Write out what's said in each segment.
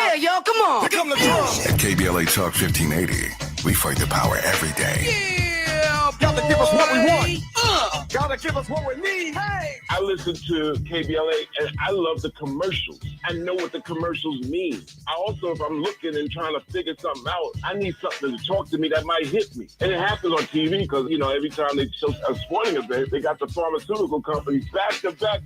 Yeah, yo, come on. Here come the drums. At KBLA Talk 1580, we fight the power every day. Yeah, gotta give us what we want. Gotta give us what we need. Hey. I listen to KBLA and I love the commercials. I know what the commercials mean. I also, if I'm looking and trying to figure something out, I need something to talk to me that might hit me. And it happens on TV because, you know, every time they show a sporting event, they got the pharmaceutical companies back to back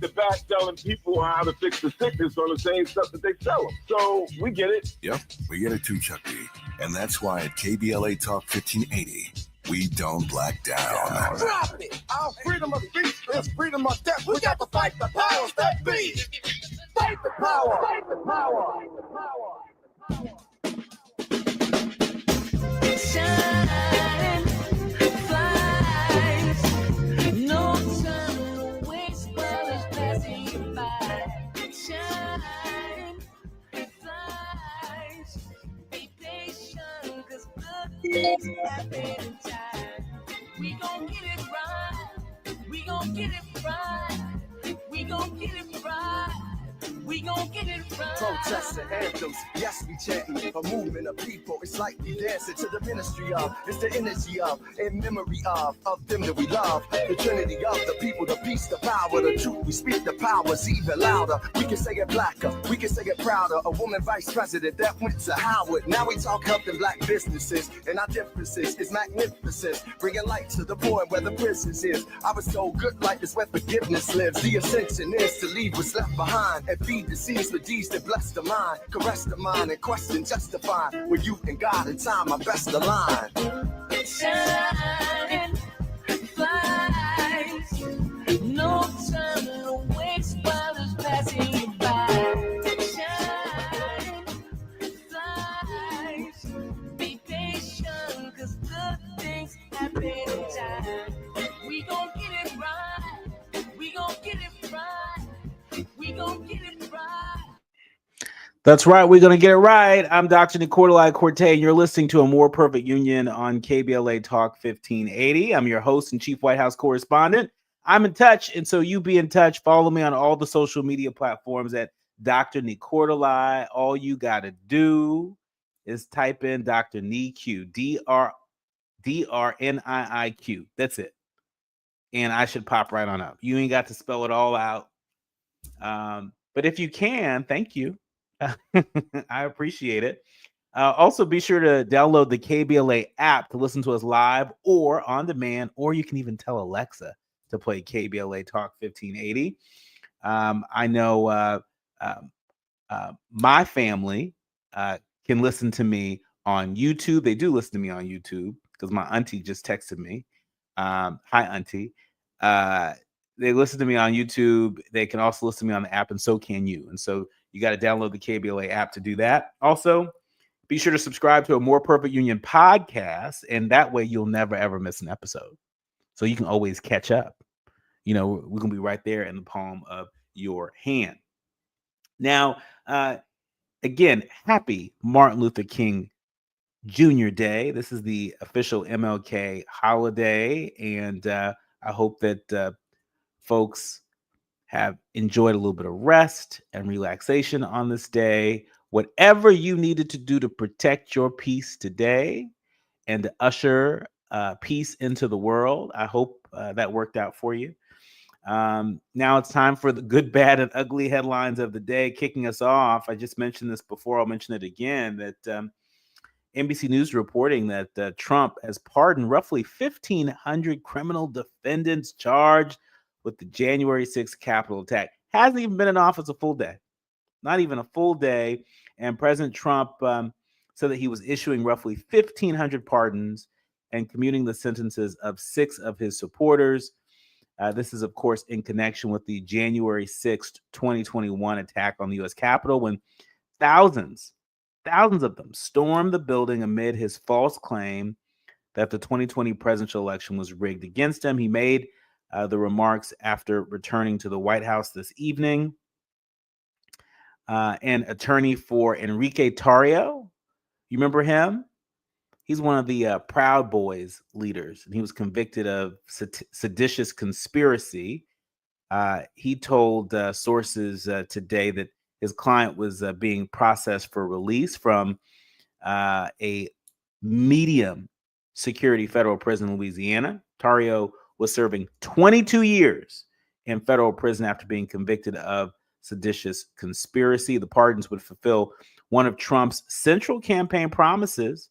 telling people how to fix the sickness on the same stuff that they sell them. So we get it. Yep, we get it too, Chuck D. And that's why at KBLA Talk 1580, we don't black down. Drop it. Our freedom of speech is freedom of death. We got to fight the powers that be. Fight the power. Fight the power. Shine, flies, no time to waste while it's passing you by. Shine, flies, be patient, 'cause good things happen in time. We gon' get it right, we gon' get it right, we gon' get it right. We gon' get it right. Protests and anthems, yes, we chanting a movement of people. It's like we dancing to the ministry of. It's the energy of, in memory of them that we love. The trinity of the people, the peace, the power, the truth. We speak the powers even louder. We can say it blacker, we can say it prouder. A woman vice president that went to Howard. Now we talk helping black businesses, and our differences is magnificent. Bringing light to the poor where the prisons is. I was told good life is where forgiveness lives. The ascension is to leave what's left behind and feed the seeds with deeds that bless the mind, caress the mind, and question justify. With you and God in time, my best align. Shine, flies, no time to waste while it's passing you by. Shine, flies, be patient, 'cause good things happen in time. We gon' get it right, we gon' get it right. We gon' get it right. That's right. We're going to get it right. I'm Dr. Nii-Quartelai Quartey, and you're listening to A More Perfect Union on KBLA Talk 1580. I'm your host and Chief White House Correspondent. I'm in touch, and so you be in touch. Follow me on all the social media platforms at Dr. Nii-Quartelai. All you got to do is type in Dr. Nii-Q, D-R-N-I-I-Q. That's it. And I should pop right on up. You ain't got to spell it all out. But if you can, thank you. I appreciate it. Also, be sure to download the KBLA app to listen to us live or on demand, or you can even tell Alexa to play KBLA Talk 1580. I know my family can listen to me on YouTube. They do listen to me on YouTube because my auntie just texted me. Hi, auntie. They listen to me on YouTube. They can also listen to me on the app, and so can you. And so you got to download the KBLA app to do that. Also, be sure to subscribe to A More Perfect Union podcast, and that way you'll never, ever miss an episode. So you can always catch up. You know, we're going to be right there in the palm of your hand. Now, again, happy Martin Luther King Jr. Day. This is the official MLK holiday, and I hope that folks have enjoyed a little bit of rest and relaxation on this day. Whatever you needed to do to protect your peace today and to usher peace into the world, I hope that worked out for you. Now it's time for the good, bad, and ugly headlines of the day. Kicking us off, I just mentioned this before, I'll mention it again, that NBC News reporting that Trump has pardoned roughly 1,500 criminal defendants charged with the January 6th Capitol attack. Hasn't even been in office a full day. Not even a full day. And President Trump said that he was issuing roughly 1,500 pardons and commuting the sentences of 6 of his supporters. This is, of course, in connection with the January 6th, 2021 attack on the U.S. Capitol, when thousands of them stormed the building amid his false claim that the 2020 presidential election was rigged against him. He made the remarks after returning to the White House this evening. And attorney for Enrique Tarrio, you remember him? He's one of the Proud Boys leaders, and he was convicted of seditious conspiracy. He told sources today that his client was being processed for release from a medium security federal prison in Louisiana. Tarrio was serving 22 years in federal prison after being convicted of seditious conspiracy. The pardons would fulfill one of Trump's central campaign promises.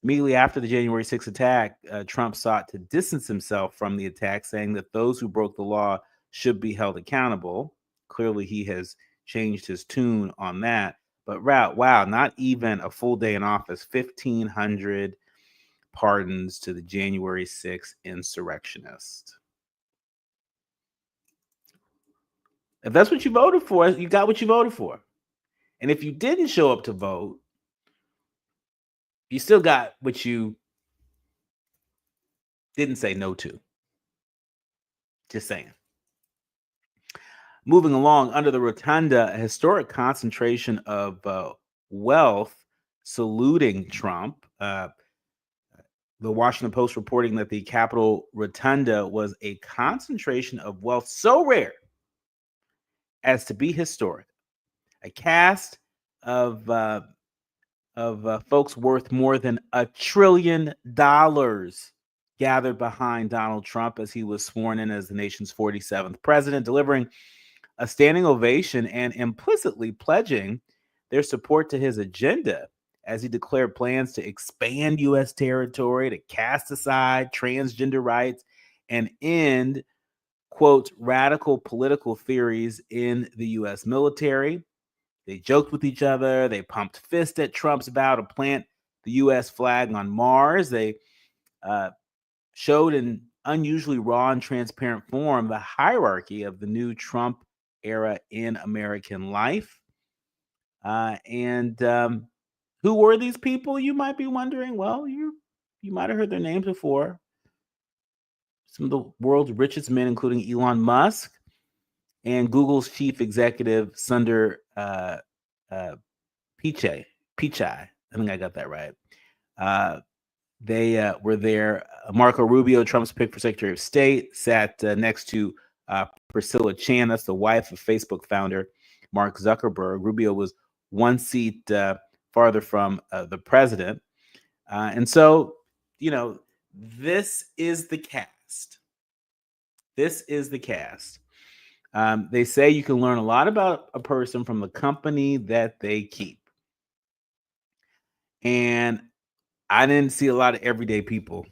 Immediately after the January 6th attack, Trump sought to distance himself from the attack, saying that those who broke the law should be held accountable. Clearly, he has changed his tune on that. But wow, not even a full day in office, 1,500 pardons to the January 6th insurrectionists. If that's what you voted for, you got what you voted for. And if you didn't show up to vote, you still got what you didn't say no to. Just saying. Moving along, under the rotunda, a historic concentration of wealth saluting Trump. The Washington Post reporting that the Capitol Rotunda was a concentration of wealth so rare as to be historic. A cast of folks worth more than $1 trillion gathered behind Donald Trump as he was sworn in as the nation's 47th president, delivering a standing ovation and implicitly pledging their support to his agenda as he declared plans to expand U.S. territory, to cast aside transgender rights, and end, quote, radical political theories in the U.S. military. They joked with each other. They pumped fists at Trump's vow to plant the U.S. flag on Mars. They showed in unusually raw and transparent form the hierarchy of the new Trump era in American life. Who were these people, you might be wondering? Well, you might have heard their names before. Some of the world's richest men, including Elon Musk and Google's chief executive, Sundar Pichai. I think I got that right. They were there. Marco Rubio, Trump's pick for Secretary of State, sat next to Priscilla Chan. That's the wife of Facebook founder Mark Zuckerberg. Rubio was one seat farther from the president. And so, this is the cast. This is the cast. They say you can learn a lot about a person from the company that they keep. And I didn't see a lot of everyday people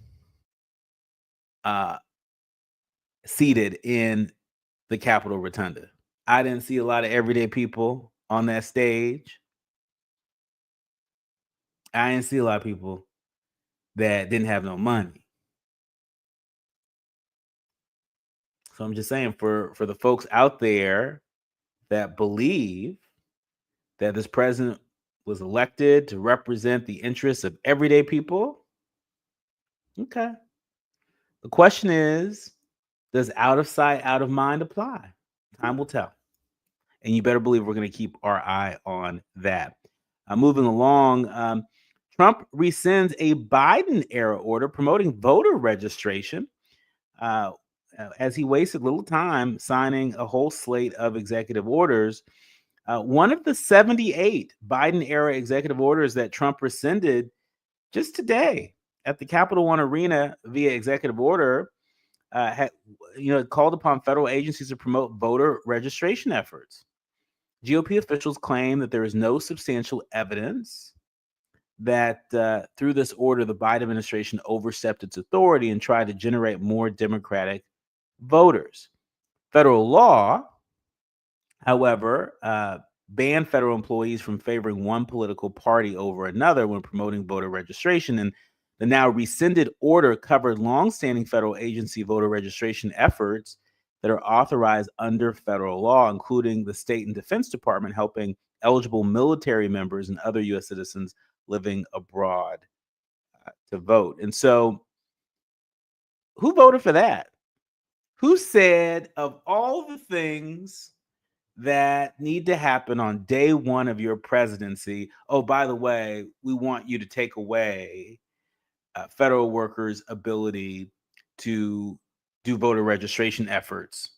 seated in the Capitol Rotunda. I didn't see a lot of everyday people on that stage. I didn't see a lot of people that didn't have no money. So I'm just saying, for the folks out there that believe that this president was elected to represent the interests of everyday people, okay. The question is, does out of sight, out of mind apply? Time will tell. And you better believe we're going to keep our eye on that. Moving along, Trump rescinds a Biden-era order promoting voter registration as he wasted little time signing a whole slate of executive orders. One of the 78 Biden-era executive orders that Trump rescinded just today at the Capital One Arena via executive order called upon federal agencies to promote voter registration efforts. GOP officials claim that there is no substantial evidence that through this order, the Biden administration overstepped its authority and tried to generate more Democratic voters. Federal law, however, banned federal employees from favoring one political party over another when promoting voter registration. And the now rescinded order covered longstanding federal agency voter registration efforts that are authorized under federal law, including the State and Defense Department helping eligible military members and other U.S. citizens living abroad to vote. And so who voted for that? Who said of all the things that need to happen on day one of your presidency, oh, by the way, we want you to take away federal workers' ability to do voter registration efforts,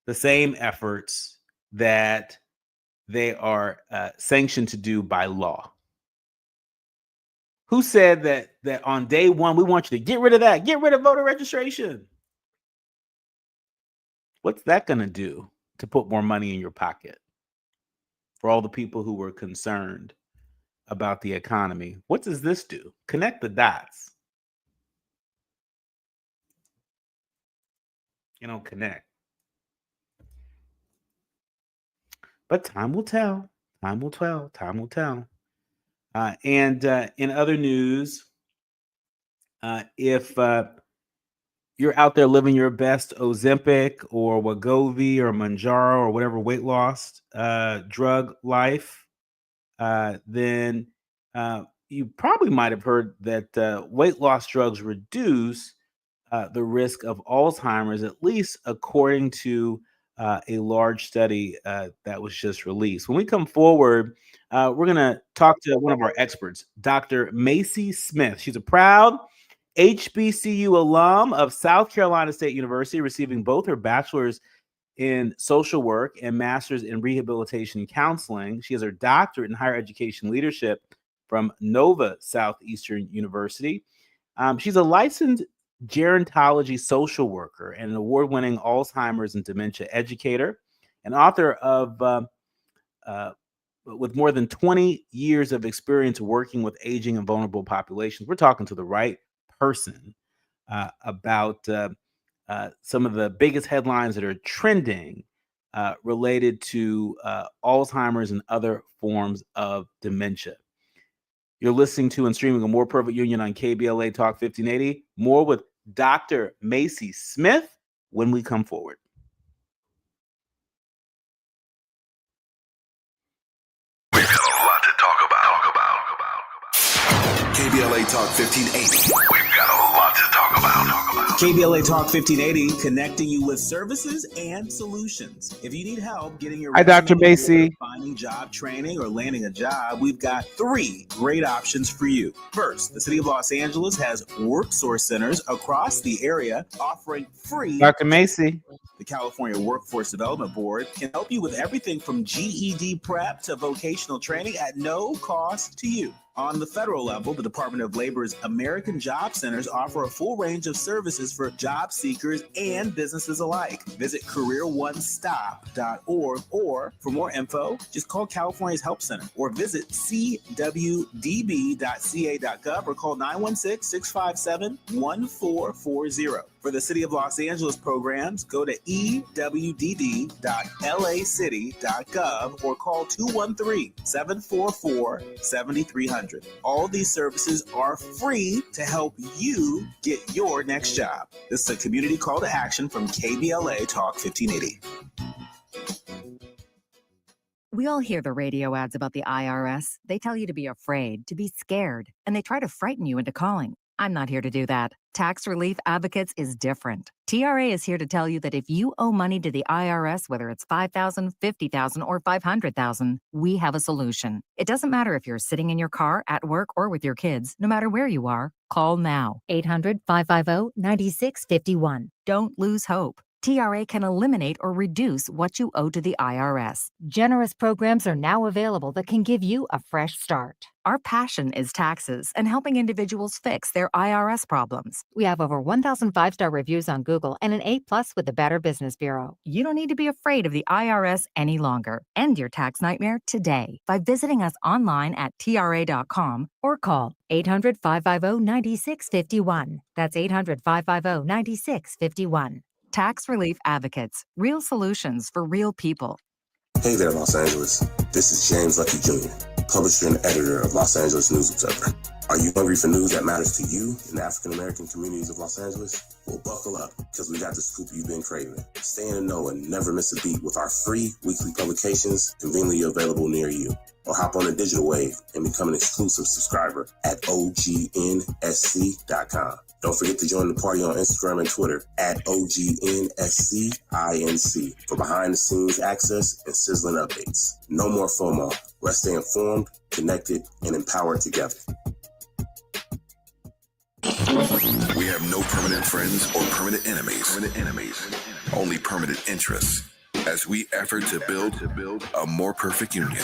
the same efforts that they are sanctioned to do by law. Who said that on day one, we want you to get rid of that, get rid of voter registration? What's that going to do to put more money in your pocket for all the people who were concerned about the economy? What does this do? Connect the dots. You don't connect. But time will tell. Time will tell. Time will tell. And in other news, if you're out there living your best Ozempic or Wegovy or Mounjaro or whatever weight loss drug life, then you probably might have heard that weight loss drugs reduce the risk of Alzheimer's, at least according to a large study that was just released. When we come forward, we're going to talk to one of our experts, Dr. Macy Smith. She's a proud HBCU alum of South Carolina State University, receiving both her bachelor's in social work and master's in rehabilitation counseling. She has her doctorate in higher education leadership from Nova Southeastern University. She's a licensed gerontology social worker and an award-winning Alzheimer's and dementia educator, and author of with more than 20 years of experience working with aging and vulnerable populations. We're talking to the right person about some of the biggest headlines that are trending related to Alzheimer's and other forms of dementia. You're listening to and streaming A More Perfect Union on KBLA Talk 1580. More with Dr. Macy Smith when we come forward. We've got a lot to talk about. KBLA Talk 1580. We've got a lot to talk about. KBLA Talk 1580, connecting you with services and solutions. If you need help getting your Hi, Dr. Macy. Finding job training or landing a job, we've got 3 great options for you. First, the City of Los Angeles has WorkSource centers across the area offering free. Dr. Macy. The California Workforce Development Board can help you with everything from GED prep to vocational training at no cost to you. On the federal level, the Department of Labor's American Job Centers offer a full range of services for job seekers and businesses alike. Visit careeronestop.org, or for more info, just call California's Help Center or visit cwdb.ca.gov or call 916-657-1440. For the City of Los Angeles programs, go to ewdd.lacity.gov or call 213-744-7300. All these services are free to help you get your next job. This is a community call to action from KBLA Talk 1580. We all hear the radio ads about the IRS. They tell you to be afraid, to be scared, and they try to frighten you into calling. I'm not here to do that. Tax Relief Advocates is different. TRA is here to tell you that if you owe money to the IRS, whether it's $5,000, $50,000, or $500,000, we have a solution. It doesn't matter if you're sitting in your car, at work, or with your kids. No matter where you are, call now. 800-550-9651. Don't lose hope. TRA can eliminate or reduce what you owe to the IRS. Generous programs are now available that can give you a fresh start. Our passion is taxes and helping individuals fix their IRS problems. We have over 1,000 5-star reviews on Google and an A+ with the Better Business Bureau. You don't need to be afraid of the IRS any longer. End your tax nightmare today by visiting us online at tra.com or call 800-550-9651. That's 800-550-9651. Tax Relief Advocates, real solutions for real people. Hey there, Los Angeles. This is James Lucky Jr., publisher and editor of Los Angeles News Observer. Are you hungry for news that matters to you in the African-American communities of Los Angeles? Well, buckle up, because we got the scoop you've been craving. Stay in the know and never miss a beat with our free weekly publications conveniently available near you. Or hop on the digital wave and become an exclusive subscriber at OGNSC.com. Don't forget to join the party on Instagram and Twitter at OGNSCINC for behind-the-scenes access and sizzling updates. No more FOMO. Let's stay informed, connected, and empowered together. We have no permanent friends or permanent enemies. Only permanent interests. as we effort to build a more perfect union.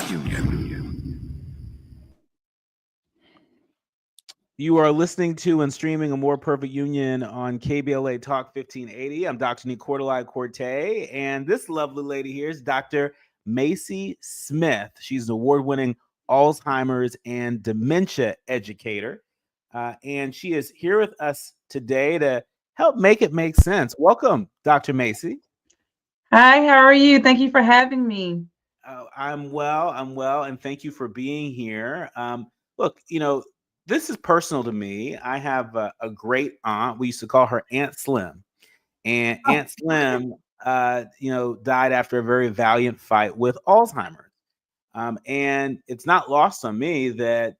You are listening to and streaming A More Perfect Union on KBLA Talk 1580. I'm Dr. Nii-Quartelai Quartey, and this lovely lady here is Dr. Macy Smith. She's an award-winning Alzheimer's and dementia educator, and she is here with us today to help make it make sense. Welcome, Dr. Macy. Hi, how are you? Thank you for having me. I'm well, and thank you for being here. Look, this is personal to me. I have a great aunt. We used to call her Aunt Slim, and Aunt Slim, died after a very valiant fight with Alzheimer's. And it's not lost on me that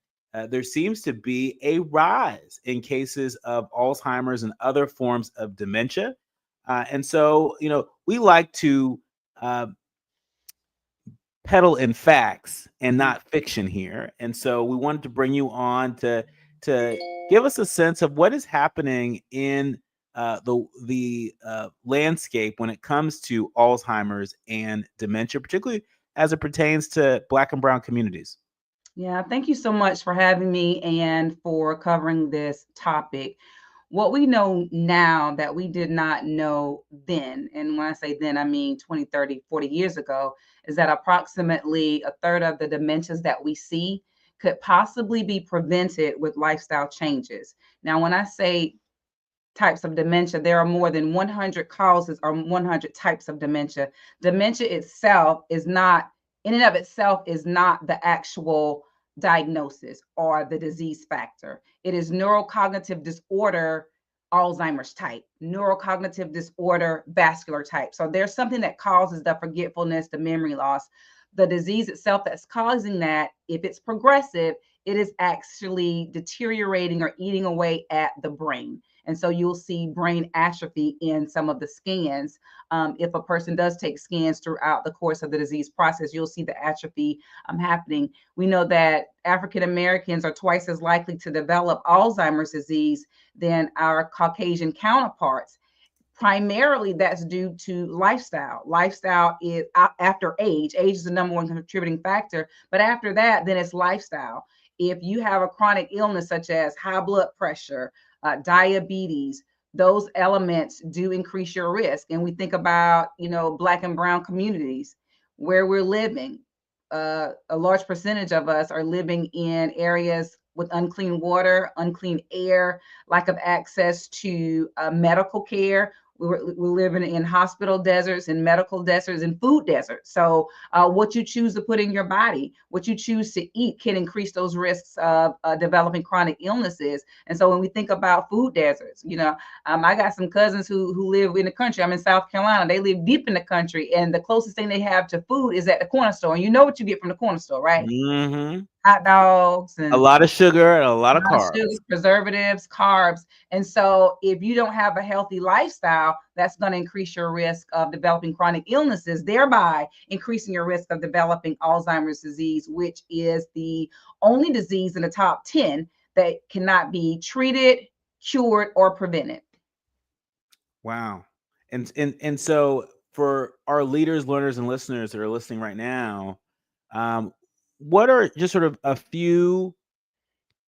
there seems to be a rise in cases of Alzheimer's and other forms of dementia. And so, we like to peddle in facts and not fiction here. And so we wanted to bring you on to give us a sense of what is happening in the landscape when it comes to Alzheimer's and dementia, particularly as it pertains to Black and Brown communities. Yeah, thank you so much for having me and for covering this topic. What we know now that we did not know then, and when I say then, I mean 20, 30, 40 years ago, is that approximately a third of the dementias that we see could possibly be prevented with lifestyle changes. Now, when I say types of dementia, there are more than 100 causes or 100 types of dementia. Dementia itself is not, in and of itself, is not the actual diagnosis or the disease factor. It is neurocognitive disorder, Alzheimer's type, neurocognitive disorder, vascular type. So there's something that causes the forgetfulness, the memory loss. The disease itself that's causing that, if it's progressive, it is actually deteriorating or eating away at the brain. And so you'll see brain atrophy in some of the scans. If a person does take scans throughout the course of the disease process, you'll see the atrophy happening. We know that African Americans are twice as likely to develop Alzheimer's disease than our Caucasian counterparts. Primarily, that's due to lifestyle. Lifestyle is after age. Age is the number one contributing factor. But after that, then it's lifestyle. If you have a chronic illness such as high blood pressure, diabetes, those elements do increase your risk. And we think about, Black and Brown communities where we're living. A large percentage of us are living in areas with unclean water, unclean air, lack of access to medical care. We're living in hospital deserts and medical deserts and food deserts. So what you choose to put in your body, what you choose to eat can increase those risks of developing chronic illnesses. And so when we think about food deserts, I got some cousins who live in the country. I'm in South Carolina. They live deep in the country. And the closest thing they have to food is at the corner store. And you know what you get from the corner store, right? Mm-hmm. Hot dogs and a lot of sugar and a lot of carbs. Sugars, preservatives, carbs. And so if you don't have a healthy lifestyle, that's going to increase your risk of developing chronic illnesses, thereby increasing your risk of developing Alzheimer's disease, which is the only disease in the top 10 that cannot be treated, cured, or prevented. Wow. And so for our leaders, learners, and listeners that are listening right now, what are just sort of a few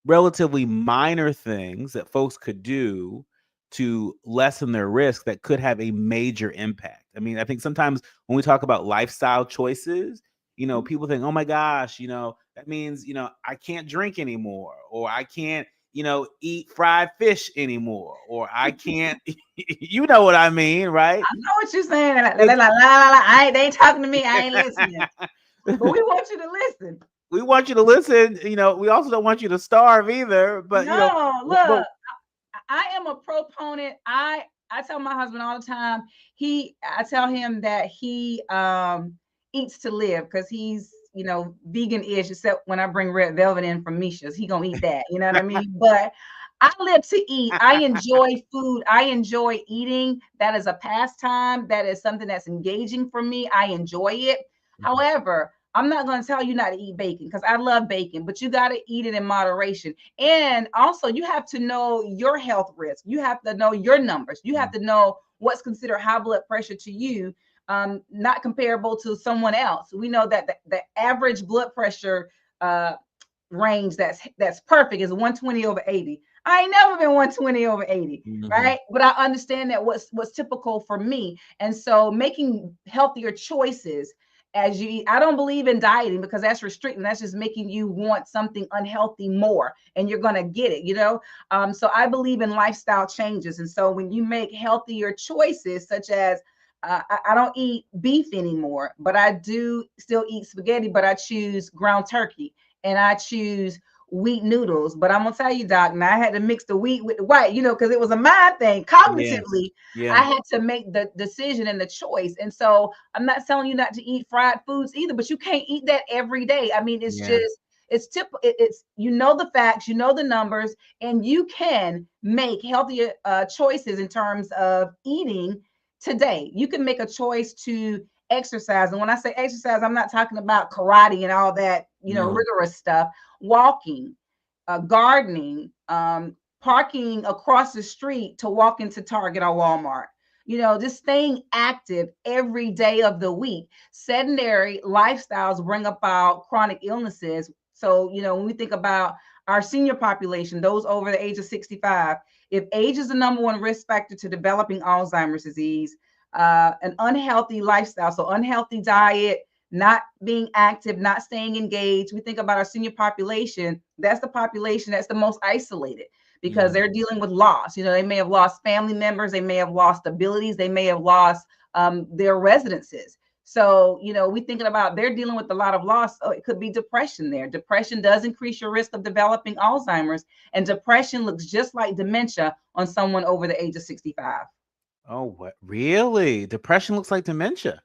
relatively minor things that folks could do to lessen their risk that could have a major impact? I mean, I think sometimes when we talk about lifestyle choices, people think, oh my gosh, that means, I can't drink anymore, or I can't, eat fried fish anymore, or I can't, you know what I mean, right? I know what you're saying. They ain't talking to me. I ain't listening. But we want you to listen. We want you to listen. We also don't want you to starve either. But look, I am a proponent. I tell my husband all the time. I tell him that he eats to live because he's vegan-ish, except when I bring red velvet in from Misha's, he gonna eat that. You know what I mean? But I live to eat. I enjoy food. I enjoy eating. That is a pastime. That is something that's engaging for me. I enjoy it. However, I'm not going to tell you not to eat bacon because I love bacon, but you got to eat it in moderation. And also, you have to know your health risk. You have to know your numbers. You have to know what's considered high blood pressure to you not comparable to someone else. We know that the average blood pressure range that's perfect is 120 over 80. I ain't never been 120 over 80, right? But I understand that what's typical for me. And so making healthier choices as you eat. I don't believe in dieting because that's restricting. That's just making you want something unhealthy more, and you're going to get it, So I believe in lifestyle changes. And so when you make healthier choices, such as I don't eat beef anymore, but I do still eat spaghetti, but I choose ground turkey and I choose wheat noodles. But I'm gonna tell you, Doc, now I had to mix the wheat with the white, because it was a mind thing. Cognitively, I had to make the decision and the choice. And so I'm not telling you not to eat fried foods either, but you can't eat that every day. I mean, it's just it's typical. It's the facts, the numbers, and you can make healthier choices in terms of eating today. You can make a choice to exercise. And when I say exercise, I'm not talking about karate and all that, rigorous stuff. Walking, gardening, parking across the street to walk into Target or Walmart. Just staying active every day of the week. Sedentary lifestyles bring about chronic illnesses. So, when we think about our senior population, those over the age of 65, if age is the number one risk factor to developing Alzheimer's disease, an unhealthy lifestyle, so unhealthy diet, not being active, not staying engaged. We think about our senior population. That's the population that's the most isolated because they're dealing with loss. They may have lost family members. They may have lost abilities. They may have lost their residences. So, we thinking about they're dealing with a lot of loss. Oh, it could be depression there. Depression does increase your risk of developing Alzheimer's, and depression looks just like dementia on someone over the age of 65. Oh, what? Really? Depression looks like dementia.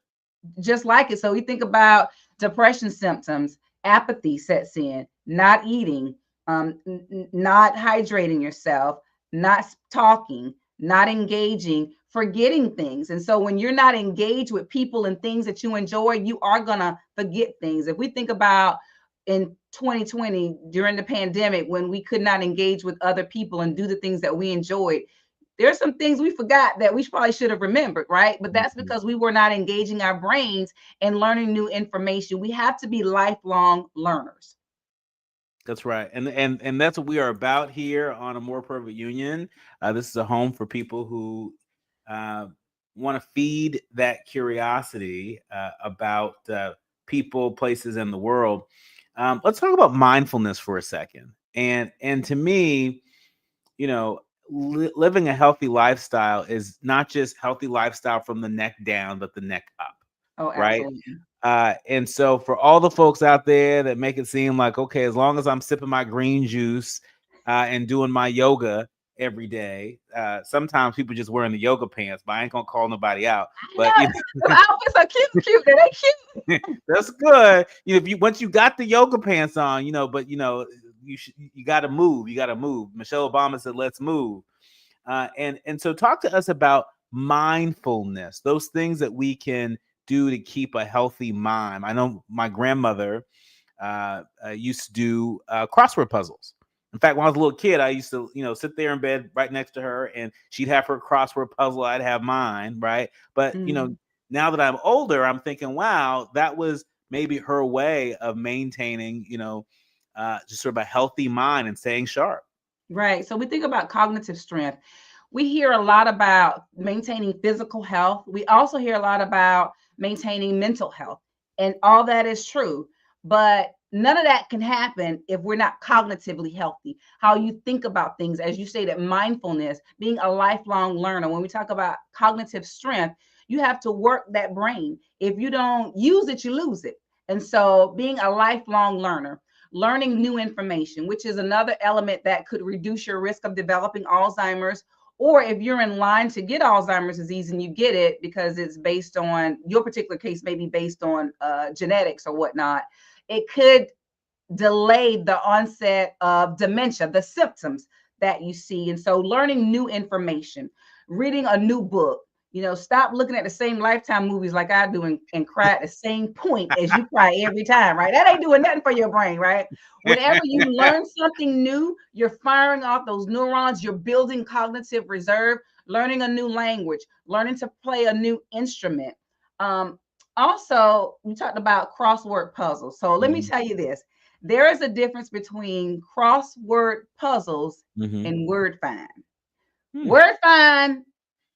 Just like it. So we think about depression symptoms, apathy sets in, not eating, not hydrating yourself, not talking, not engaging, forgetting things. And so when you're not engaged with people and things that you enjoy, you are going to forget things. If we think about in 2020 during the pandemic, when we could not engage with other people and do the things that we enjoyed, there's some things we forgot that we probably should have remembered, right? But that's because we were not engaging our brains and learning new information. We have to be lifelong learners. That's right. And that's what we are about here on A More Perfect Union. This is a home for people who want to feed that curiosity about people, places, and the world. Let's talk about mindfulness for a second. And to me, living a healthy lifestyle is not just healthy lifestyle from the neck down, but the neck up. Oh, right. absolutely. And so for all the folks out there that make it seem like, okay, as long as I'm sipping my green juice and doing my yoga every day, sometimes people just wearing the yoga pants, but I ain't gonna call nobody out. But the outfits are cute. They're cute. That's good. If you once you got the yoga pants on, but you got to move. You got to move. Michelle Obama said, "Let's move." And so talk to us about mindfulness. Those things that we can do to keep a healthy mind. I know my grandmother used to do crossword puzzles. In fact, when I was a little kid, I used to, sit there in bed right next to her, and she'd have her crossword puzzle. I'd have mine, right? But now that I'm older, I'm thinking, wow, that was maybe her way of maintaining, just sort of a healthy mind and staying sharp. Right. So we think about cognitive strength. We hear a lot about maintaining physical health. We also hear a lot about maintaining mental health, and all that is true. But none of that can happen if we're not cognitively healthy. How you think about things, as you say, that mindfulness, being a lifelong learner. When we talk about cognitive strength, you have to work that brain. If you don't use it, you lose it. And so being a lifelong learner, learning new information, which is another element that could reduce your risk of developing Alzheimer's, or if you're in line to get Alzheimer's disease and you get it because it's based on your particular case, maybe based on genetics or whatnot, it could delay the onset of dementia, the symptoms that you see. And so learning new information, reading a new book, stop looking at the same Lifetime movies like I do and cry at the same point as you cry every time, right? That ain't doing nothing for your brain, right? Whenever you learn something new, you're firing off those neurons, you're building cognitive reserve, learning a new language, learning to play a new instrument, Also, we talked about crossword puzzles. So let me tell you this. There is a difference between crossword puzzles and word find. Word find,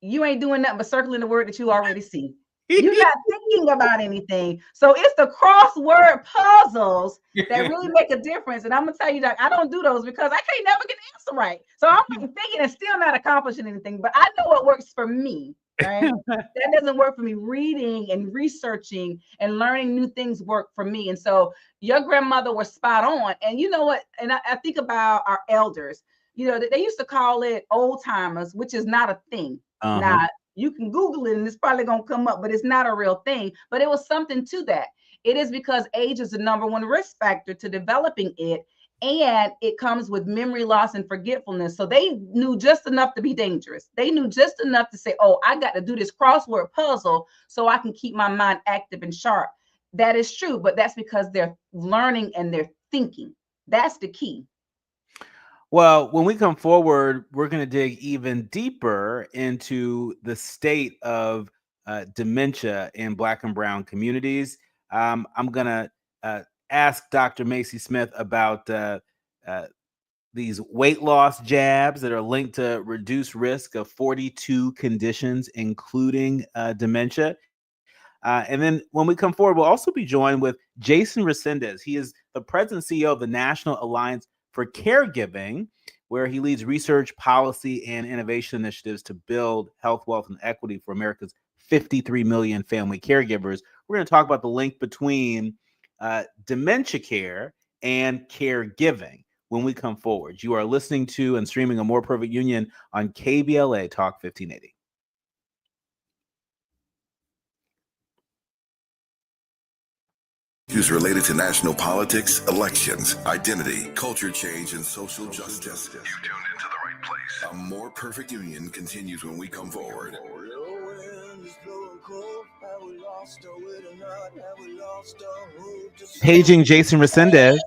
you ain't doing nothing but circling the word that you already see. You're not thinking about anything. So it's the crossword puzzles that really make a difference. And I'm gonna tell you that I don't do those because I can't never get the answer right. So I'm thinking and still not accomplishing anything, but I know what works for me. Right? That doesn't work for me. Reading and researching and learning new things work for me. And so your grandmother was spot on. And you know what? And I think about our elders. You know, they used to call it old timers, which is not a thing. Now, you can Google it and it's probably going to come up, but it's not a real thing. But it was something to that. It is because age is the number one risk factor to developing it. And it comes with memory loss and forgetfulness. So they knew just enough to be dangerous. They knew just enough to say, oh, I got to do this crossword puzzle so I can keep my mind active and sharp. That is true, but that's because they're learning and they're thinking. That's the key. Well, when we come forward, we're going to dig even deeper into the state of dementia in Black and Brown communities. I'm going to ask Dr. Macy Smith about these weight loss jabs that are linked to reduced risk of 42 conditions, including dementia. And then when we come forward, we'll also be joined with Jason Resendez. He is the president and CEO of the National Alliance for Caregiving, where he leads research, policy, and innovation initiatives to build health, wealth, and equity for America's 53 million family caregivers. We're going to talk about the link between dementia care and caregiving when we come forward. You are listening to and streaming A More Perfect Union on KBLA Talk 1580. Issues related to national politics, elections, identity, culture change, and social justice. You tuned into the right place. A More Perfect Union continues when we come forward. Paging Jason Resendez.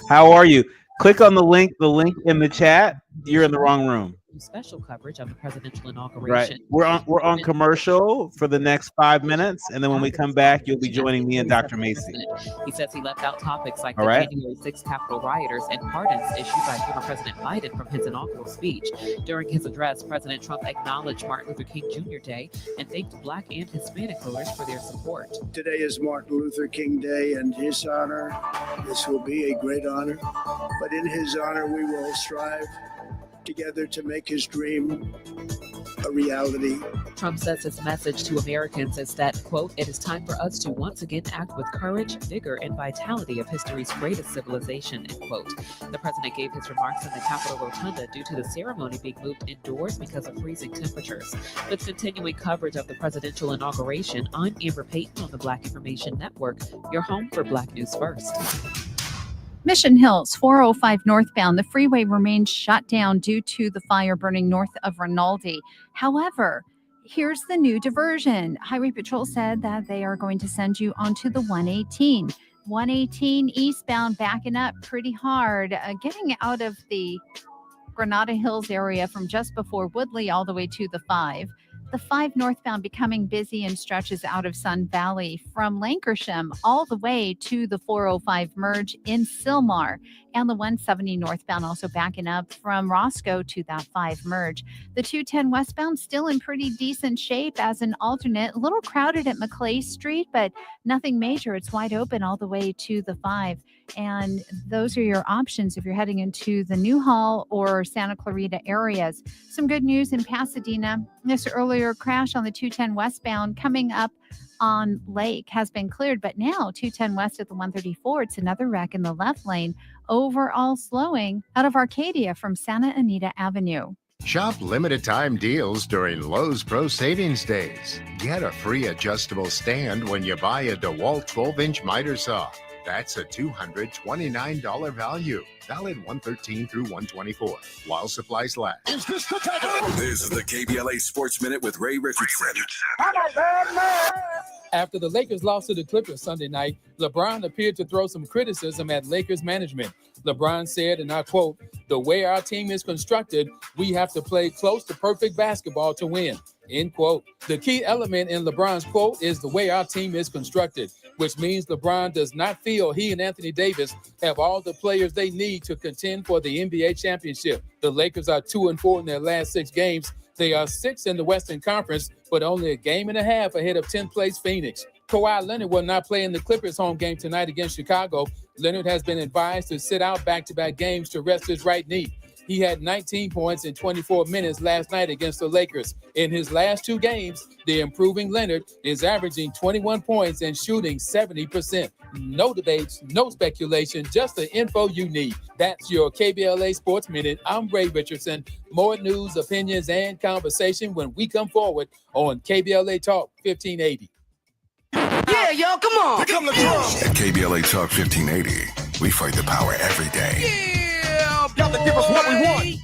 How are you? Click on the link in the chat. You're in the wrong room. Special coverage of the presidential inauguration. Right. We're on commercial for the next 5 minutes, and then when we come back, you'll be joining me and Dr. Macy. He says he left out topics like the January 6th Capitol rioters and pardons issued by former President Biden from his inaugural speech. During his address, President Trump acknowledged Martin Luther King Jr. Day and thanked Black and Hispanic voters for their support. Today is Martin Luther King Day, and his honor, this will be a great honor, but in his honor, we will strive together to make his dream a reality. Trump says his message to Americans is that, quote, it is time for us to once again act with courage, vigor, and vitality of history's greatest civilization, end quote. The president gave his remarks in the Capitol Rotunda due to the ceremony being moved indoors because of freezing temperatures. With continuing coverage of the presidential inauguration, I'm Amber Payton on the Black Information Network, your home for Black News First. Mission Hills, 405 northbound. The freeway remains shut down due to the fire burning north of Rinaldi. However, here's the new diversion. Highway Patrol said that they are going to send you onto the 118. 118 eastbound, backing up pretty hard. Getting out of the Granada Hills area from just before Woodley all the way to the 5. The 5 northbound becoming busy and stretches out of Sun Valley from Lancashire all the way to the 405 merge in Sylmar. And the 170 northbound also backing up from Roscoe to that 5 merge. The 210 westbound still in pretty decent shape as an alternate. A little crowded at McClay Street, but nothing major. It's wide open all the way to the 5. And those are your options if you're heading into the Newhall or Santa Clarita areas. Some good news in Pasadena. This earlier crash on the 210 westbound coming up on Lake has been cleared, but now 210 west at the 134, it's another wreck in the left lane. Overall slowing out of Arcadia from Santa Anita Avenue. Shop limited time deals during Lowe's Pro Savings Days. Get a free adjustable stand when you buy a DeWalt 12-inch miter saw. That's a $229 value. Valid 113 through 124 while supplies last. Is this the time? This is the KBLA Sports Minute with Ray Richardson. I'm a bad man. After the Lakers lost to the Clippers Sunday night, LeBron appeared to throw some criticism at Lakers management. LeBron said, and I quote, "The way our team is constructed, we have to play close to perfect basketball to win. end quote. The key element in LeBron's quote is the way our team is constructed, which means LeBron does not feel he and Anthony Davis have all the players they need to contend for the NBA championship. The Lakers are 2-4 in their last 6 games. They are 6th in the Western Conference, but only a game and a half ahead of 10th place Phoenix. Kawhi Leonard will not play in the Clippers home game tonight against Chicago. Leonard has been advised to sit out back-to-back games to rest his right knee. He had 19 points in 24 minutes last night against the Lakers. In his last 2 games, the improving Leonard is averaging 21 points and shooting 70%. No debates, no speculation, just the info you need. That's your KBLA Sports Minute. I'm Ray Richardson. More news, opinions, and conversation when we come forward on KBLA Talk 1580. Yeah, y'all, come on. Here come the drums. At KBLA Talk 1580, we fight the power every day. Yeah, gotta give us what we want.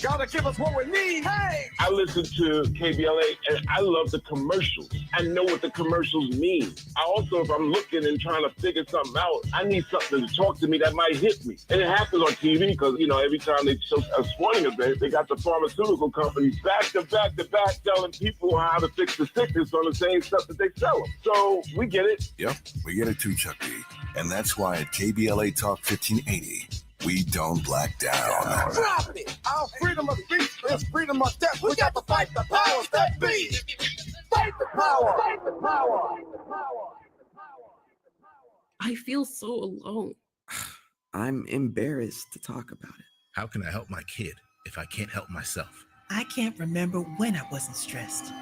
Gotta give us what we need. Hey. I listen to KBLA and I love the commercials. I know what the commercials mean. I also, if I'm looking and trying to figure something out, I need something to talk to me that might hit me. And it happens on TV because, you know, every time they show a sporting event, they got the pharmaceutical companies back to back telling people how to fix the sickness on the same stuff that they sell them. So we get it. Yep, we get it too, Chuck B. And that's why at KBLA Talk 1580, we don't black down. Drop it. Our freedom of speech is freedom of death. We got to fight the powers that be. Fight the power. Fight the power. I feel so alone. I'm embarrassed to talk about it. How can I help my kid if I can't help myself? I can't remember when I wasn't stressed.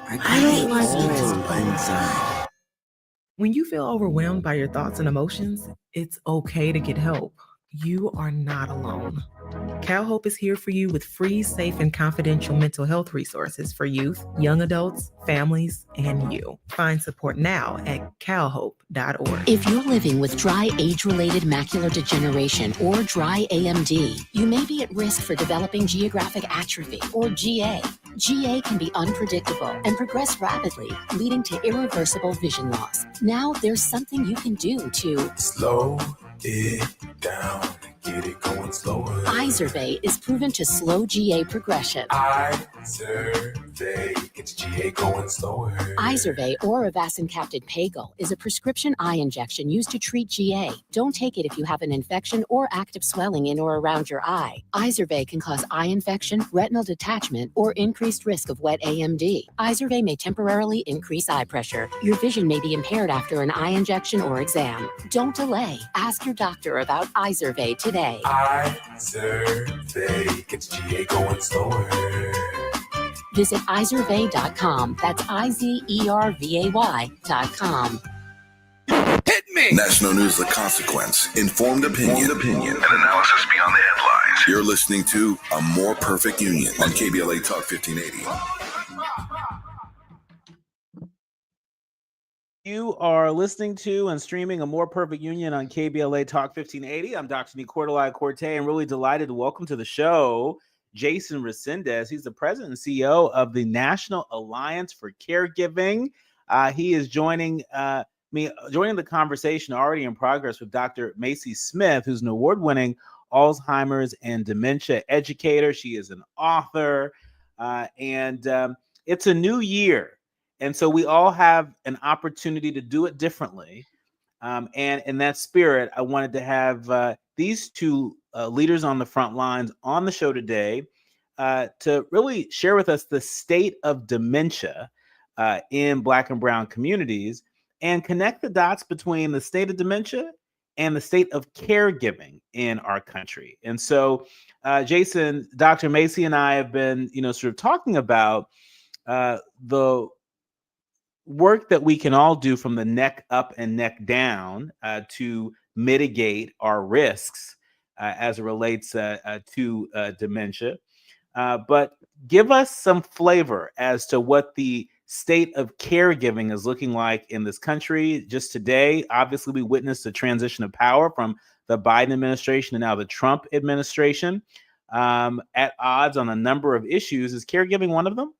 I don't like it inside. When you feel overwhelmed by your thoughts and emotions, it's okay to get help. You are not alone. CalHope is here for you with free, safe, and confidential mental health resources for youth, young adults, families, and you. Find support now at calhope.org. If you're living with dry age-related macular degeneration or dry AMD, you may be at risk for developing geographic atrophy or GA. GA can be unpredictable and progress rapidly, leading to irreversible vision loss. Now there's something you can do to slow it down, get it going slower. Izervay is proven to slow GA progression. Izervay gets GA going slower. Izervay or avacincaptad pagel is a prescription eye injection used to treat GA. Don't take it if you have an infection or active swelling in or around your eye. Izervay can cause eye infection, retinal detachment, or increased risk of wet AMD. Izervay may temporarily increase eye pressure. Your vision may be impaired after an eye injection or exam. Don't delay. Ask your doctor about Izervay today. Izervay gets GA going slower. Visit Izervay.com. That's IZERVAY.com. Hit me! National News The Consequence. Informed opinion. And analysis beyond the headlines. You're listening to A More Perfect Union on KBLA Talk 1580. You are listening to and streaming A More Perfect Union on KBLA Talk 1580. I'm Dr. Nii-Quartelai Quartey, and really delighted to welcome to the show Jason Resendez. He's the president and CEO of the National Alliance for Caregiving. He is joining the conversation already in progress with Dr. Macy Smith, who's an award-winning Alzheimer's and dementia educator. She is an author, and it's a new year. And so we all have an opportunity to do it differently. And in that spirit, I wanted to have these two leaders on the front lines on the show today to really share with us the state of dementia in Black and Brown communities and connect the dots between the state of dementia and the state of caregiving in our country. And so, Jason, Dr. Macy and I have been, sort of talking about the work that we can all do from the neck up and neck down to mitigate our risks as it relates to dementia. But give us some flavor as to what the state of caregiving is looking like in this country. Just today, obviously, we witnessed a transition of power from the Biden administration and now the Trump administration at odds on a number of issues. Is caregiving one of them?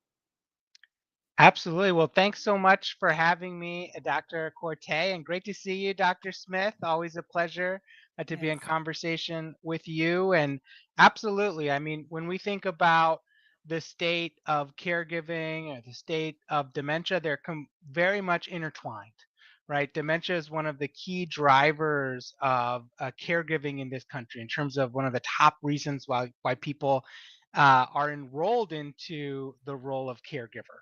Absolutely. Well, thanks so much for having me, Dr. Quartey, and great to see you, Dr. Smith. Always a pleasure to be in conversation with you. And absolutely, I mean, when we think about the state of caregiving or the state of dementia, they're very much intertwined, right? Dementia is one of the key drivers of caregiving in this country in terms of one of the top reasons why people are enrolled into the role of caregiver.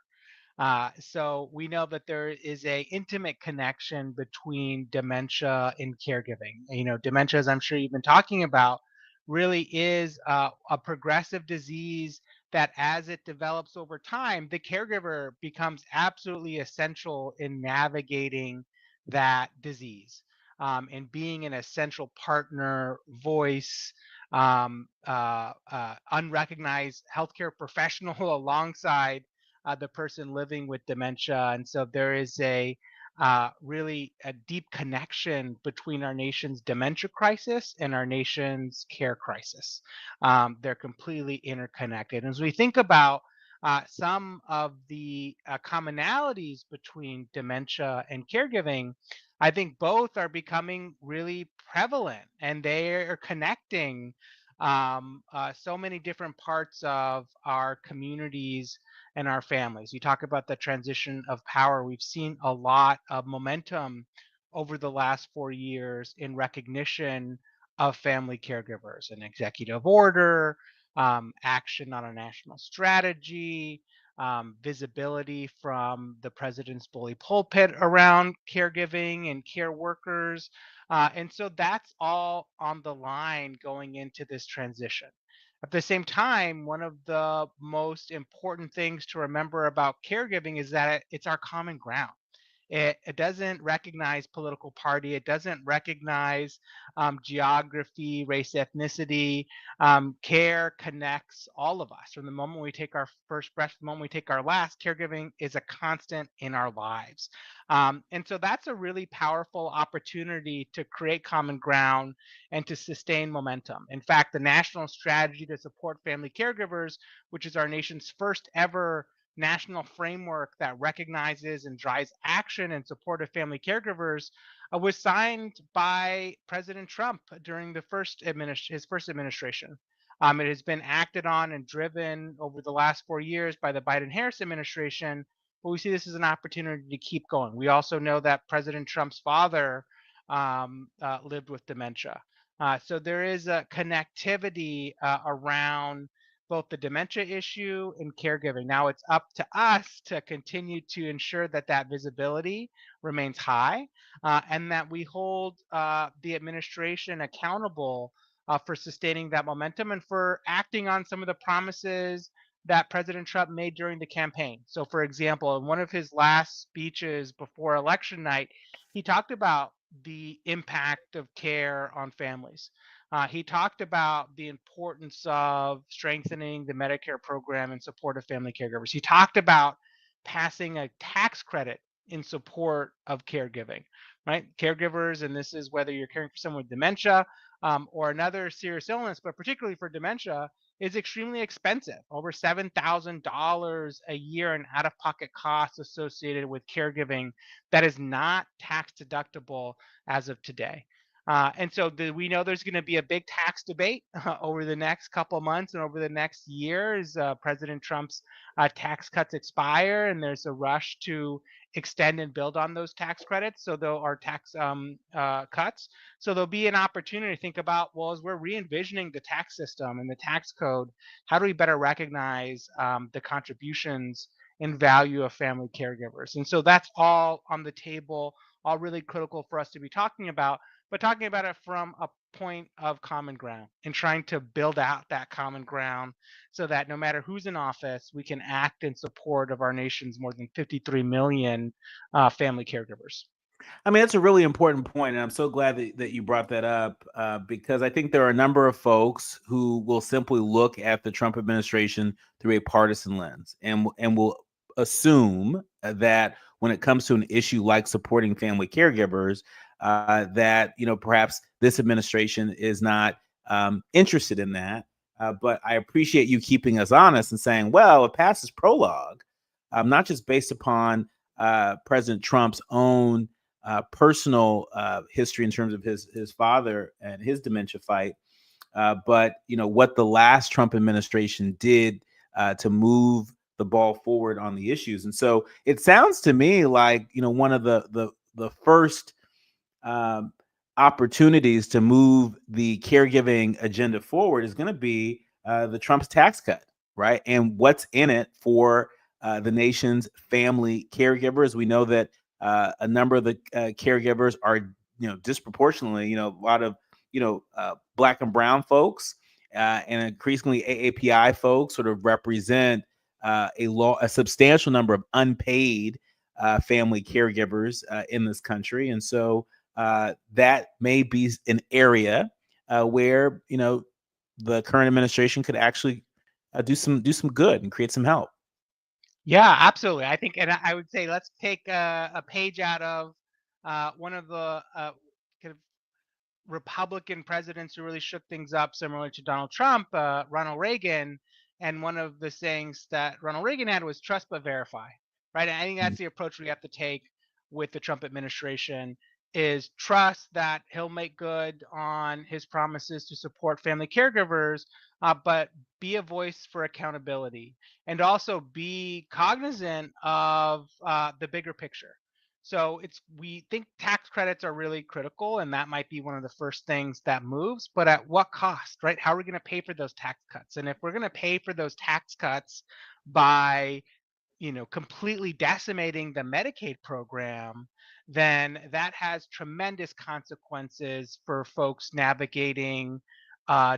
So we know that there is a intimate connection between dementia and caregiving. You know, dementia, as I'm sure you've been talking about, really is a progressive disease that as it develops over time, the caregiver becomes absolutely essential in navigating that disease and being an essential partner, voice, unrecognized healthcare professional alongside the person living with dementia. And so there is really a deep connection between our nation's dementia crisis and our nation's care crisis. They're completely interconnected. As we think about some of the commonalities between dementia and caregiving, I think both are becoming really prevalent, and they are connecting so many different parts of our communities and our families. You talk about the transition of power. We've seen a lot of momentum over the last 4 years in recognition of family caregivers, an executive order, action on a national strategy, visibility from the president's bully pulpit around caregiving and care workers. And so that's all on the line going into this transition. At the same time, one of the most important things to remember about caregiving is that it's our common ground. It doesn't recognize political party. It doesn't recognize geography, race, ethnicity. Care connects all of us. From the moment we take our first breath to the moment we take our last, caregiving is a constant in our lives. And so that's a really powerful opportunity to create common ground and to sustain momentum. In fact, the National Strategy to Support Family Caregivers, which is our nation's first ever national framework that recognizes and drives action in support of family caregivers, was signed by President Trump during his first administration. It has been acted on and driven over the last 4 years by the Biden-Harris administration, but we see this as an opportunity to keep going. We also know that President Trump's father lived with dementia. So there is a connectivity around both the dementia issue and caregiving. Now it's up to us to continue to ensure that that visibility remains high and that we hold the administration accountable for sustaining that momentum and for acting on some of the promises that President Trump made during the campaign. So for example, in one of his last speeches before election night, he talked about the impact of care on families. He talked about the importance of strengthening the Medicare program in support of family caregivers. He talked about passing a tax credit in support of caregiving, right? Caregivers, and this is whether you're caring for someone with dementia or another serious illness, but particularly for dementia, is extremely expensive. Over $7,000 a year in out-of-pocket costs associated with caregiving that is not tax deductible as of today. And so we know there's going to be a big tax debate over the next couple of months and over the next years. President Trump's tax cuts expire, and there's a rush to extend and build on those tax credits. So there are tax cuts. So there'll be an opportunity to think about, well, as we're re-envisioning the tax system and the tax code, how do we better recognize the contributions and value of family caregivers? And so that's all on the table, all really critical for us to be talking about, but talking about it from a point of common ground and trying to build out that common ground so that no matter who's in office, we can act in support of our nation's more than 53 million family caregivers. I mean, that's a really important point, and I'm so glad that you brought that up because I think there are a number of folks who will simply look at the Trump administration through a partisan lens and will assume that when it comes to an issue like supporting family caregivers, that perhaps this administration is not interested in that. But I appreciate you keeping us honest and saying, well, it passes prologue, not just based upon President Trump's own personal history in terms of his father and his dementia fight, but what the last Trump administration did to move the ball forward on the issues. And so it sounds to me like, one of the first opportunities to move the caregiving agenda forward is going to be the Trump's tax cut, right? And what's in it for the nation's family caregivers. We know that a number of the caregivers are, disproportionately, a lot of, Black and brown folks and increasingly AAPI folks sort of represent a substantial number of unpaid family caregivers in this country. And so that may be an area where, the current administration could actually do some good and create some help. Yeah, absolutely. I think, and I would say, let's take a page out of one of the kind of Republican presidents who really shook things up, similar to Donald Trump, Ronald Reagan. And one of the sayings that Ronald Reagan had was trust but verify, right? And I think that's the approach we have to take with the Trump administration, is trust that he'll make good on his promises to support family caregivers, but be a voice for accountability, and also be cognizant of the bigger picture. So we think tax credits are really critical, and that might be one of the first things that moves, but at what cost, right? How are we going to pay for those tax cuts? And if we're going to pay for those tax cuts by, completely decimating the Medicaid program, then that has tremendous consequences for folks navigating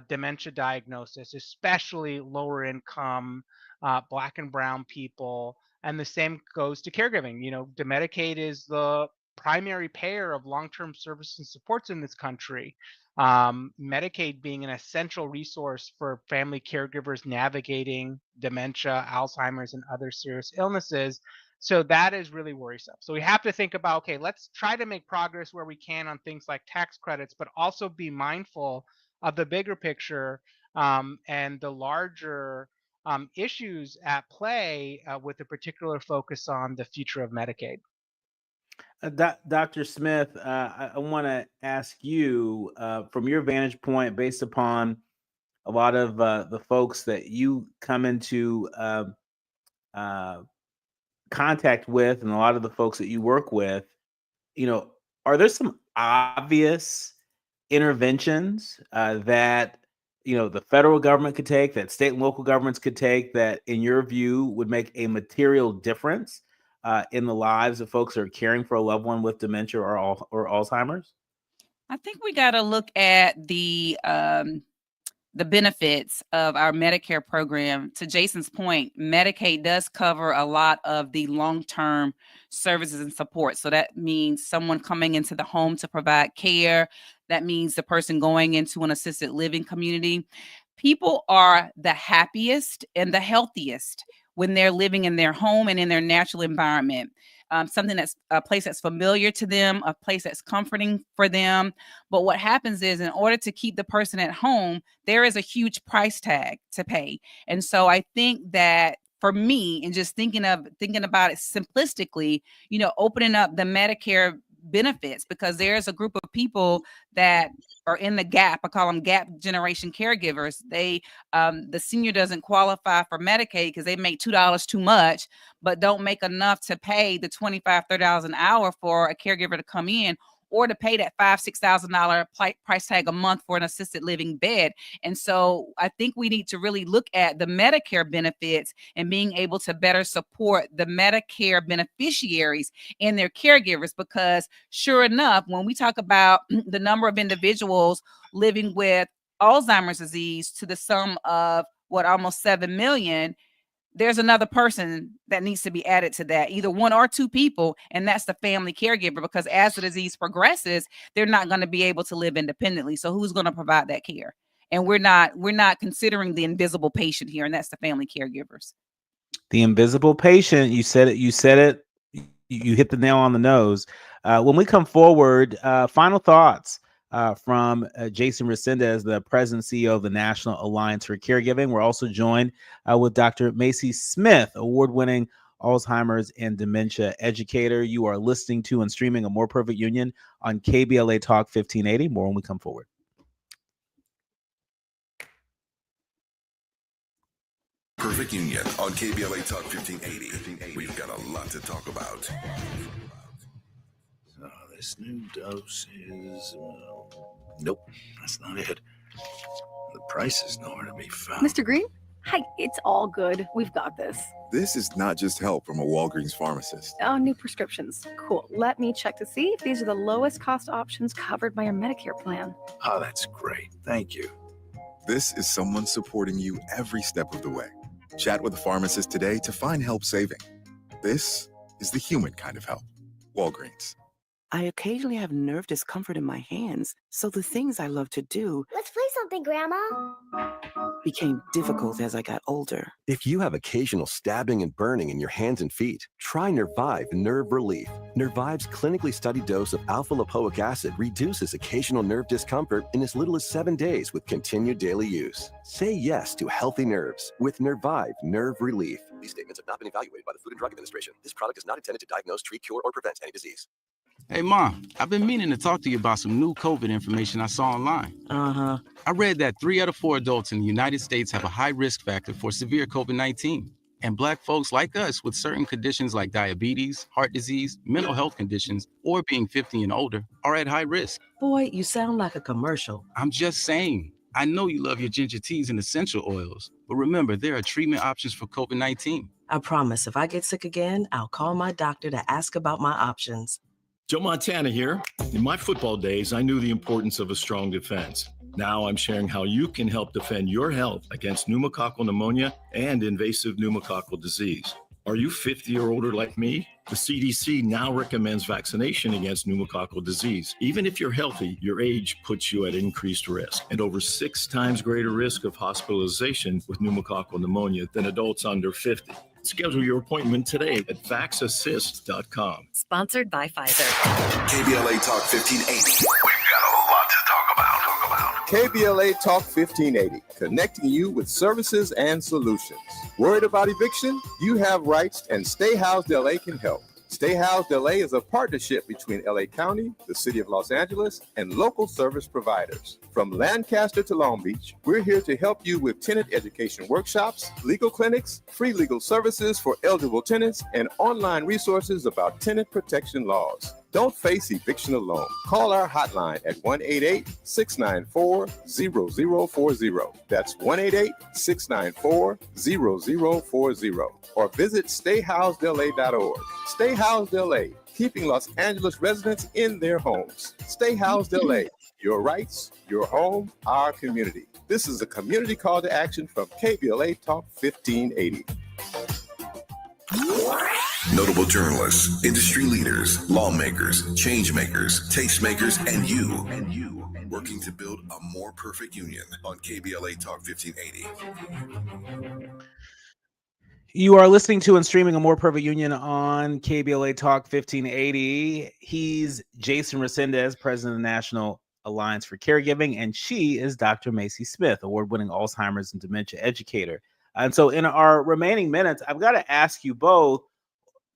dementia diagnosis, especially lower income Black and brown people. And the same goes to caregiving. The Medicaid is the primary payer of long-term services and supports in this country. Medicaid being an essential resource for family caregivers navigating dementia, Alzheimer's, and other serious illnesses. So that is really worrisome. So we have to think about, okay, let's try to make progress where we can on things like tax credits, but also be mindful of the bigger picture and the larger issues at play, with a particular focus on the future of Medicaid. Dr. Smith, I want to ask you, from your vantage point, based upon a lot of the folks that you come into contact with, and a lot of the folks that you work with, are there some obvious interventions that the federal government could take, that state and local governments could take, that in your view would make a material difference in the lives of folks who are caring for a loved one with dementia or Alzheimer's? I think we got to look at the benefits of our Medicare program. To Jason's point, Medicaid does cover a lot of the long-term services and support. So that means someone coming into the home to provide care. That means the person going into an assisted living community. People are the happiest and the healthiest when they're living in their home and in their natural environment. Something that's a place that's familiar to them, a place that's comforting for them. But what happens is, in order to keep the person at home, there is a huge price tag to pay. And so I think that for me, and just thinking about it simplistically, opening up the Medicare benefits, because there's a group of people that are in the gap. I call them gap generation caregivers. They, the senior doesn't qualify for Medicaid because they make $2 too much, but don't make enough to pay the $25, $30 an hour for a caregiver to come in, or to pay that $5,000-$6,000 price tag a month for an assisted living bed. And so I think we need to really look at the Medicare benefits and being able to better support the Medicare beneficiaries and their caregivers, because sure enough, when we talk about the number of individuals living with Alzheimer's disease to the sum of almost 7 million, there's another person that needs to be added to that, either one or two people, and that's the family caregiver, because as the disease progresses, they're not going to be able to live independently. So who's going to provide that care? And we're not considering the invisible patient here, and that's the family caregivers. The invisible patient, you said it, you hit the nail on the nose. When we come forward, final thoughts from Jason Resendez, the president and CEO of the National Alliance for Caregiving. We're also joined with Dr. Macy Smith, award-winning Alzheimer's and dementia educator. You are listening to and streaming A More Perfect Union on KBLA Talk 1580. More when we come forward. Perfect Union on KBLA Talk 1580. We've got a lot to talk about. So this new dose is... nope, that's not it. The price is nowhere to be found. Mr. Green? Hi, it's all good. We've got this. This is not just help from a Walgreens pharmacist. Oh, new prescriptions. Cool. Let me check to see if these are the lowest cost options covered by your Medicare plan. Oh, that's great. Thank you. This is someone supporting you every step of the way. Chat with a pharmacist today to find help saving. This is the human kind of help. Walgreens. I occasionally have nerve discomfort in my hands, so the things I love to do Let's play something, Grandma. became difficult as I got older. If you have occasional stabbing and burning in your hands and feet, try Nervive Nerve Relief. Nervive's clinically studied dose of alpha-lipoic acid reduces occasional nerve discomfort in as little as 7 days with continued daily use. Say yes to healthy nerves with Nervive Nerve Relief. These statements have not been evaluated by the Food and Drug Administration. This product is not intended to diagnose, treat, cure, or prevent any disease. Hey, Mom, I've been meaning to talk to you about some new COVID information I saw online. Uh-huh. I read that 3 out of 4 adults in the United States have a high risk factor for severe COVID-19. And Black folks like us with certain conditions like diabetes, heart disease, mental health conditions, or being 50 and older are at high risk. Boy, you sound like a commercial. I'm just saying. I know you love your ginger teas and essential oils, but remember, there are treatment options for COVID-19. I promise if I get sick again, I'll call my doctor to ask about my options. Joe Montana here. In my football days, I knew the importance of a strong defense. Now I'm sharing how you can help defend your health against pneumococcal pneumonia and invasive pneumococcal disease. Are you 50 or older like me? The CDC now recommends vaccination against pneumococcal disease. Even if you're healthy, your age puts you at increased risk and over 6 times greater risk of hospitalization with pneumococcal pneumonia than adults under 50. Schedule your appointment today at vaxassist.com. Sponsored by Pfizer. KBLA Talk 1580. We've got a lot to talk about. KBLA Talk 1580, connecting you with services and solutions. Worried about eviction? You have rights, and Stay Housed LA can help. Stay Housed LA is a partnership between LA County, the City of Los Angeles, and local service providers. From Lancaster to Long Beach, we're here to help you with tenant education workshops, legal clinics, free legal services for eligible tenants, and online resources about tenant protection laws. Don't face eviction alone. Call our hotline at 1-888-694-0040. That's 1-888-694-0040. Or visit stayhousedla.org. Stay Housed LA, keeping Los Angeles residents in their homes. Stay Housed LA, your rights, your home, our community. This is a community call to action from KBLA Talk 1580. Notable journalists, industry leaders, lawmakers, change makers, tastemakers, and you working to build a more perfect union on KBLA Talk 1580. You are listening to and streaming A More Perfect Union on KBLA Talk 1580. He's Jason Resendez, president of the National Alliance for Caregiving, and she is Dr. Macy Smith, award-winning Alzheimer's and dementia educator. And so in our remaining minutes, I've got to ask you both,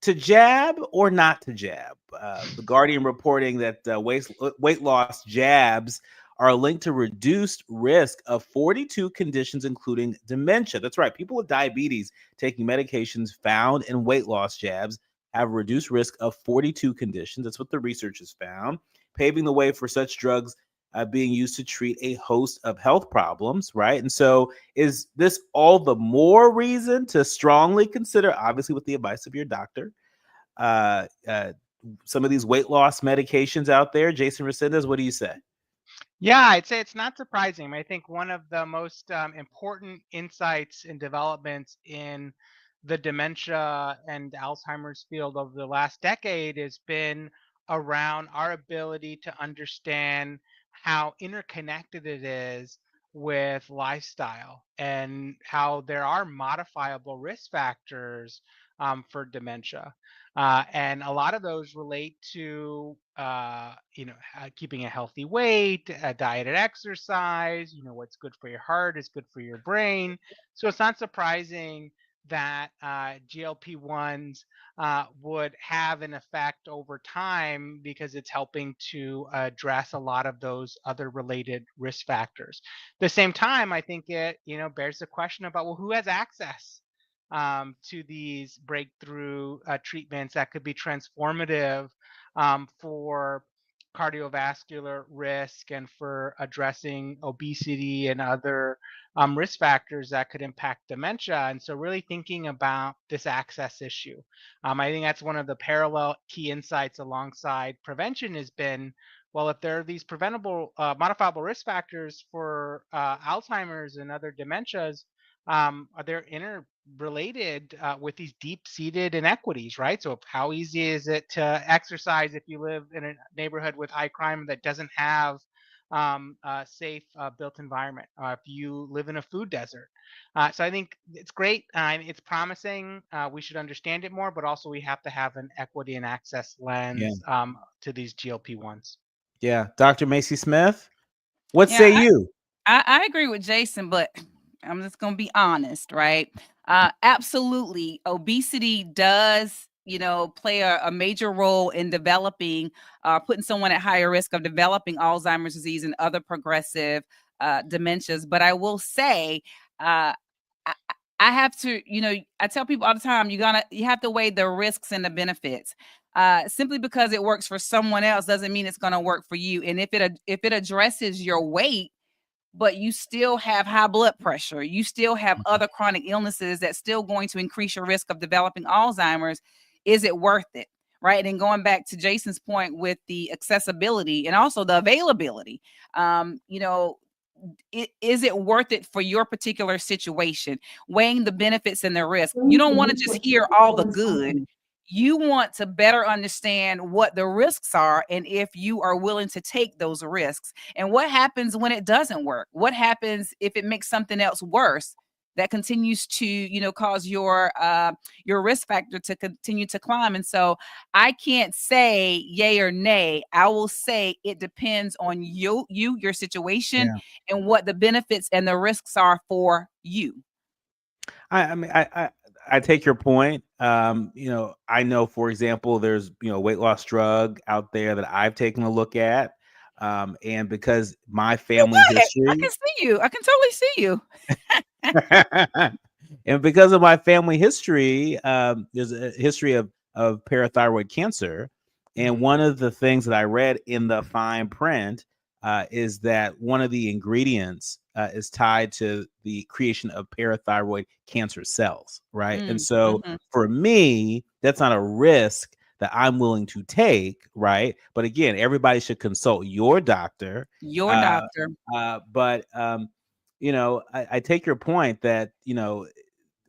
to jab or not to jab? The Guardian reporting that weight loss jabs are linked to reduced risk of 42 conditions, including dementia. That's right. People with diabetes taking medications found in weight loss jabs have a reduced risk of 42 conditions. That's what the research has found, paving the way for such drugs being used to treat a host of health problems, right? And so is this all the more reason to strongly consider, obviously with the advice of your doctor, some of these weight loss medications out there? Jason Resendez, what do you say? Yeah, I'd say it's not surprising. I think one of the most important insights and developments in the dementia and Alzheimer's field over the last decade has been around our ability to understand how interconnected it is with lifestyle and how there are modifiable risk factors for dementia. And a lot of those relate to, keeping a healthy weight, diet and exercise, what's good for your heart is good for your brain. So it's not surprising that GLP-1s would have an effect over time because it's helping to address a lot of those other related risk factors. At the same time, I think it, bears the question about, well, who has access to these breakthrough treatments that could be transformative for cardiovascular risk and for addressing obesity and other risk factors that could impact dementia. And so really thinking about this access issue. I think that's one of the parallel key insights alongside prevention has been, well, if there are these preventable, modifiable risk factors for Alzheimer's and other dementias, are there interrelated with these deep-seated inequities, right? So how easy is it to exercise if you live in a neighborhood with high crime that doesn't have a safe built environment, if you live in a food desert? So I think it's great. It's promising. We should understand it more, but also we have to have an equity and access lens to these GLP-1s. Yeah. Dr. Macy Smith, what Yeah, say you? I agree with Jason, but I'm just going to be honest, right? Absolutely. Obesity does, play a major role in developing, putting someone at higher risk of developing Alzheimer's disease and other progressive dementias. But I will say, I have to, I tell people all the time, you have to weigh the risks and the benefits. Simply because it works for someone else doesn't mean it's going to work for you. And if it addresses your weight, but you still have high blood pressure, you still have other chronic illnesses that's still going to increase your risk of developing Alzheimer's, is it worth it? Right. And going back to Jason's point with the accessibility and also the availability, is it worth it for your particular situation? Weighing the benefits and the risk. You don't want to just hear all the good. You want to better understand what the risks are and if you are willing to take those risks. And what happens when it doesn't work? What happens if it makes something else worse that continues to, cause your risk factor to continue to climb? And so I can't say yay or nay. I will say it depends on your situation and what the benefits and the risks are for you. I take your point. I know, for example, there's, weight loss drug out there that I've taken a look at. And because my family history, I can see you. I can totally see you. and because of my family history, there's a history of parathyroid cancer. And one of the things that I read in the fine print is that one of the ingredients is tied to the creation of parathyroid cancer cells, right? And so for me, that's not a risk that I'm willing to take, right? But again, everybody should consult your doctor. But I take your point that,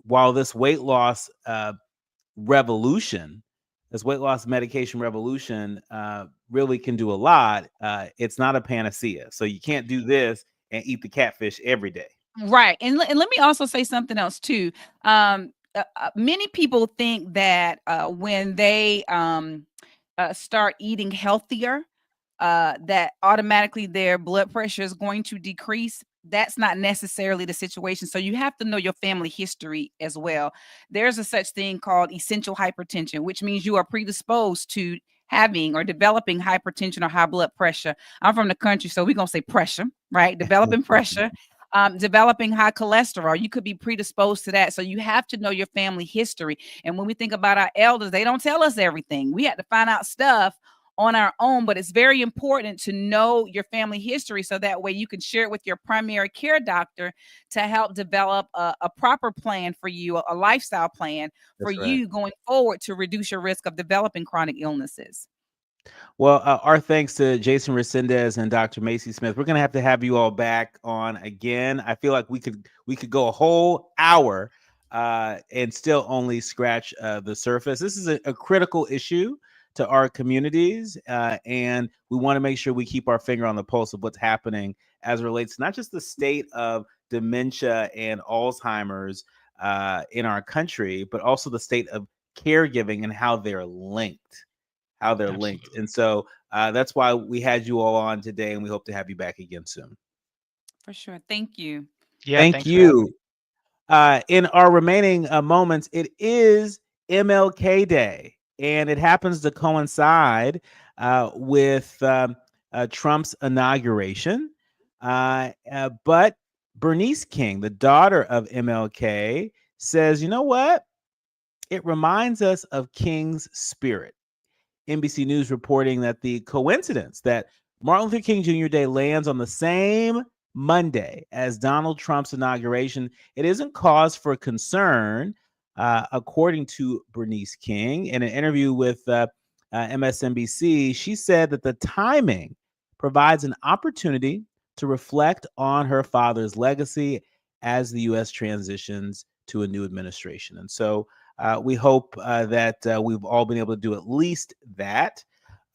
while this weight loss revolution, this weight loss medication revolution really can do a lot, it's not a panacea. So you can't do this and eat the catfish every day. Right. And let me also say something else too. Many people think that when they start eating healthier, that automatically their blood pressure is going to decrease. That's not necessarily the situation. So you have to know your family history as well. There's a such thing called essential hypertension, which means you are predisposed to having or developing hypertension or high blood pressure. I'm from the country, so we're going to say pressure, right? Developing pressure. Developing high cholesterol, you could be predisposed to that. So you have to know your family history. And when we think about our elders, they don't tell us everything. We had to find out stuff on our own, but it's very important to know your family history so that way you can share it with your primary care doctor to help develop a proper plan for you, a lifestyle plan for you going forward to reduce your risk of developing chronic illnesses. Well, our thanks to Jason Resendez and Dr. Macy Smith. We're going to have you all back on again. I feel like we could go a whole hour and still only scratch the surface. This is a critical issue to our communities, and we want to make sure we keep our finger on the pulse of what's happening as it relates to not just the state of dementia and Alzheimer's in our country, but also the state of caregiving and how they're linked. And so that's why we had you all on today, and we hope to have you back again soon. For sure. Thank you. Yeah, thank you. In our remaining moments, it is MLK Day, and it happens to coincide with Trump's inauguration. But Bernice King, the daughter of MLK, says, you know what? It reminds us of King's spirit. NBC News reporting that the coincidence that Martin Luther King Jr. Day lands on the same Monday as Donald Trump's inauguration, it isn't cause for concern, according to Bernice King. In an interview with MSNBC, she said that the timing provides an opportunity to reflect on her father's legacy as the U.S. transitions to a new administration. And so we hope that we've all been able to do at least that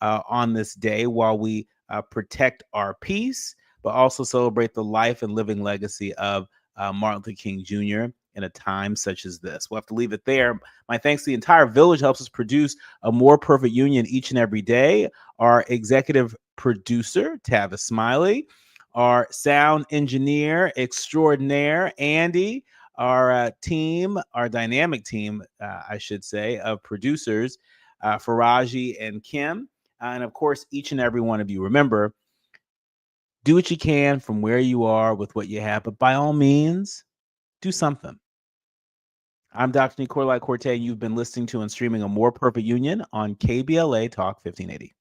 on this day while we protect our peace, but also celebrate the life and living legacy of Martin Luther King Jr. in a time such as this. We'll have to leave it there. My thanks to the entire village helps us produce a more perfect union each and every day. Our executive producer, Tavis Smiley, our sound engineer extraordinaire, Andy, our team, our dynamic team, I should say, of producers, Faraji and Kim, and of course, each and every one of you. Remember, do what you can from where you are with what you have, but by all means, do something. I'm Dr. Nii-Quartelai Quartey, and you've been listening to and streaming A More Perfect Union on KBLA Talk 1580.